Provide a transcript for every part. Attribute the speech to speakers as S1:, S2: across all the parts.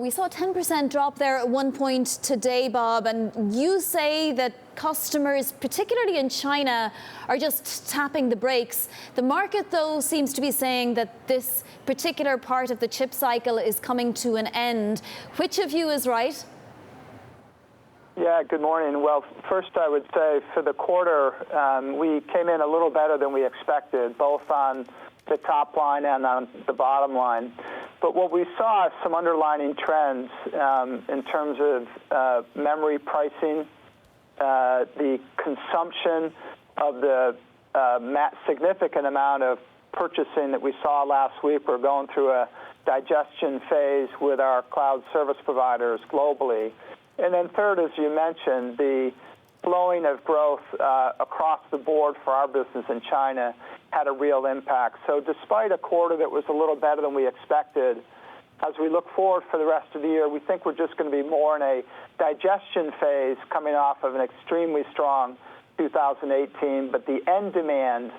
S1: We saw a 10% drop there at one point today, Bob, and you say that customers, particularly in China, are just tapping the brakes. The market, though, seems to be saying that this particular part of the chip cycle is coming to an end. Which of you is right?
S2: Yeah, good morning. Well, first I would say for the quarter, we came in a little better than we expected, both on the top line and on the bottom line. But what we saw is some underlying trends in terms of memory pricing, the consumption of the significant amount of purchasing that we saw last week. We're going through a digestion phase with our cloud service providers globally. And then third, as you mentioned, the slowing of growth across the board for our business in China had a real impact. So despite a quarter that was a little better than we expected, as we look forward for the rest of the year, we think we're just going to be more in a digestion phase coming off of an extremely strong 2018. But the end demand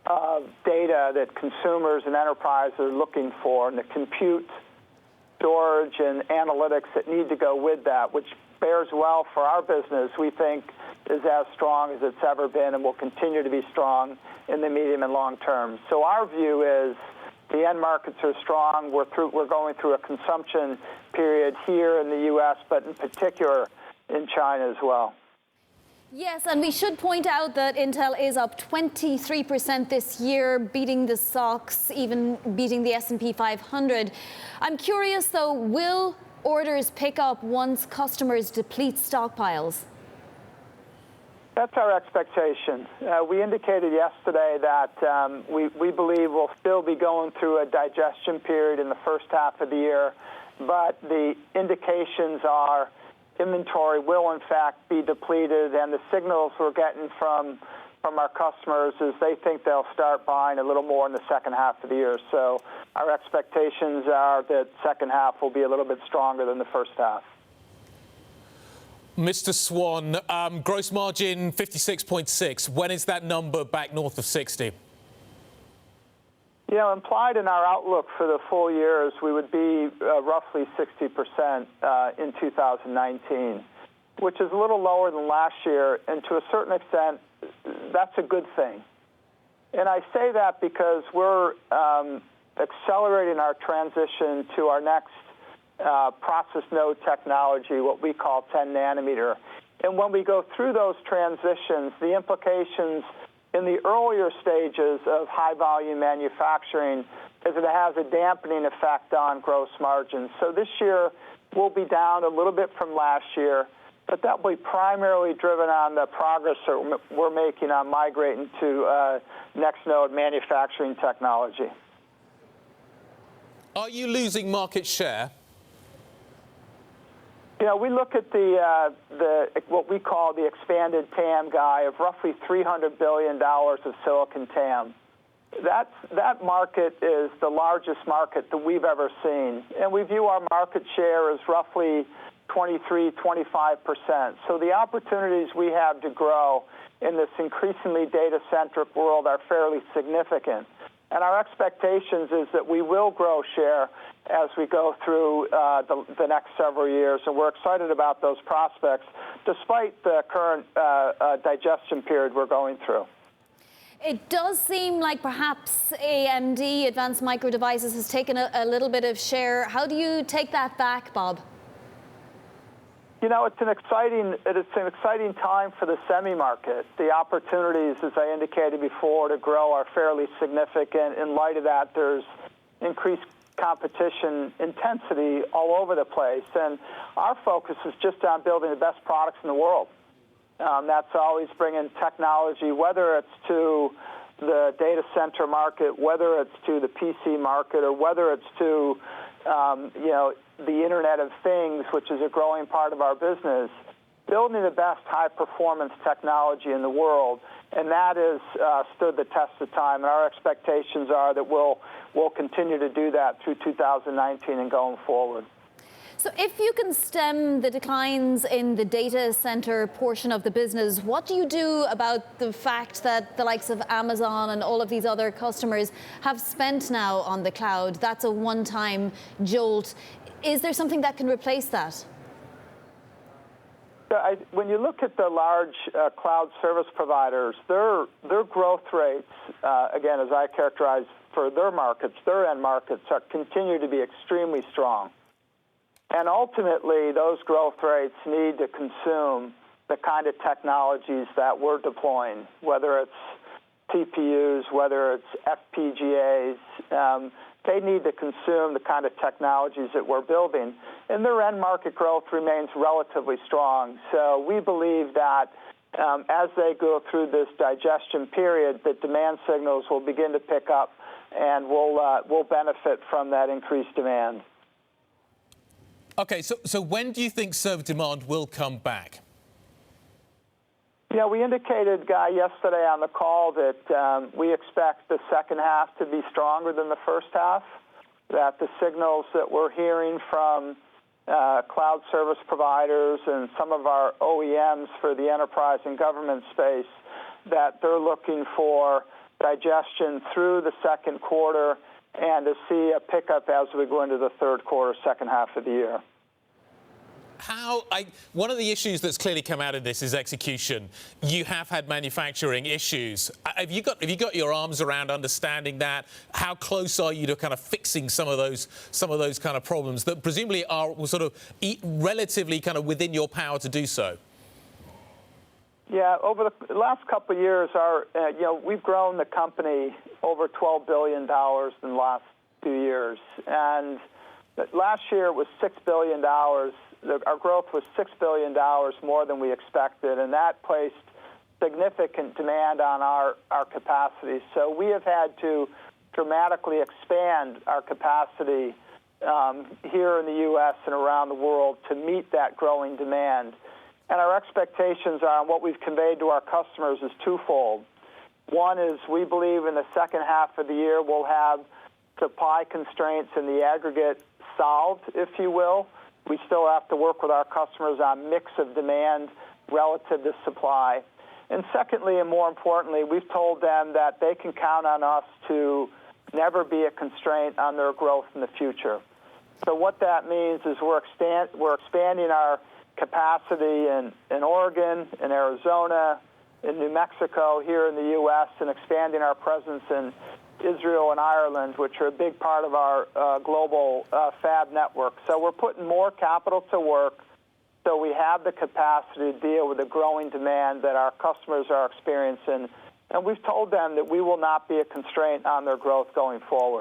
S2: of data that consumers and enterprises are looking for, and the compute, storage, and analytics that need to go with that, which bears well for our business, we think is as strong as it's ever been and will continue to be strong in the medium and long term. So our view is the end markets are strong. We're going through a consumption period here in the U.S., but in particular in China as well.
S1: Yes, and we should point out that Intel is up 23% this year, beating the SOX, even beating the S&P 500. I'm curious, though, will orders pick up once customers deplete stockpiles?
S2: That's our expectation. We indicated yesterday that we believe we'll still be going through a digestion period in the first half of the year, but the indications are inventory will in fact be depleted, and the signals we're getting from our customers is they think they'll start buying a little more in the second half of the year. So our expectations are that second half will be a little bit stronger than the first half.
S3: Mr. Swan, gross margin 56.6. When is that number back north of 60?
S2: You know, implied in our outlook for the full year is we would be roughly 60% in 2019, which is a little lower than last year, and to a certain extent, that's a good thing. And I say that because we're accelerating our transition to our next process node technology, what we call 10 nanometer. And when we go through those transitions, the implications in the earlier stages of high-volume manufacturing is that it has a dampening effect on gross margins. So this year we'll be down a little bit from last year, but that will be primarily driven on the progress that we're making on migrating to next node manufacturing technology.
S3: Are you losing market share?
S2: You know, we look at the what we call the expanded TAM guy of roughly $300 billion of silicon TAM. That market is the largest market that we've ever seen, and we view our market share as roughly 23-25%. So the opportunities we have to grow in this increasingly data-centric world are fairly significant. And our expectations is that we will grow share as we go through the next several years, and we're excited about those prospects, despite the current digestion period we're going through.
S1: It does seem like perhaps AMD, Advanced Micro Devices, has taken a little bit of share. How do you take that back, Bob?
S2: You know, it's an exciting time for the semi market. The opportunities, as I indicated before, to grow are fairly significant. In light of that, there's increased competition intensity all over the place, and our focus is just on building the best products in the world. That's always bringing technology, whether it's to the data center market, whether it's to the PC market, or whether it's to the Internet of Things, which is a growing part of our business, building the best high-performance technology in the world, and that has stood the test of time. And our expectations are that we'll continue to do that through 2019 and going forward.
S1: So if you can stem the declines in the data center portion of the business, what do you do about the fact that the likes of Amazon and all of these other customers have spent now on the cloud? That's a one-time jolt. Is there something that can replace that?
S2: When you look at the large cloud service providers, their growth rates, again, as I characterize for their markets, their end markets, continue to be extremely strong. And ultimately, those growth rates need to consume the kind of technologies that we're deploying, whether it's TPUs, whether it's FPGAs. They need to consume the kind of technologies that we're building, and their end market growth remains relatively strong. So we believe that as they go through this digestion period, the demand signals will begin to pick up, and we'll benefit from that increased demand.
S3: Okay, so when do you think server demand will come back?
S2: Yeah, we indicated, Guy, yesterday on the call that we expect the second half to be stronger than the first half, that the signals that we're hearing from cloud service providers and some of our OEMs for the enterprise and government space, that they're looking for digestion through the second quarter and to see a pickup as we go into the third quarter, second half of the year.
S3: One of the issues that's clearly come out of this is execution. You have had manufacturing issues. Have you got your arms around understanding that? How close are you to kind of fixing some of those kind of problems that presumably are sort of relatively kind of within your power to do so?
S2: Yeah, over the last couple of years, we've grown the company over $12 billion in the last 2 years, and last year it was $6 billion. Our growth was $6 billion more than we expected, and that placed significant demand on our capacity. So we have had to dramatically expand our capacity here in the U.S. and around the world to meet that growing demand. And our expectations on what we've conveyed to our customers is twofold. One is we believe in the second half of the year we'll have supply constraints in the aggregate solved, if you will. We still have to work with our customers on mix of demand relative to supply. And secondly, and more importantly, we've told them that they can count on us to never be a constraint on their growth in the future. So what that means is we're expanding our capacity in Oregon, in Arizona, in New Mexico, here in the U.S., and expanding our presence in Israel and Ireland, which are a big part of our global fab network. So we're putting more capital to work so we have the capacity to deal with the growing demand that our customers are experiencing. And we've told them that we will not be a constraint on their growth going forward.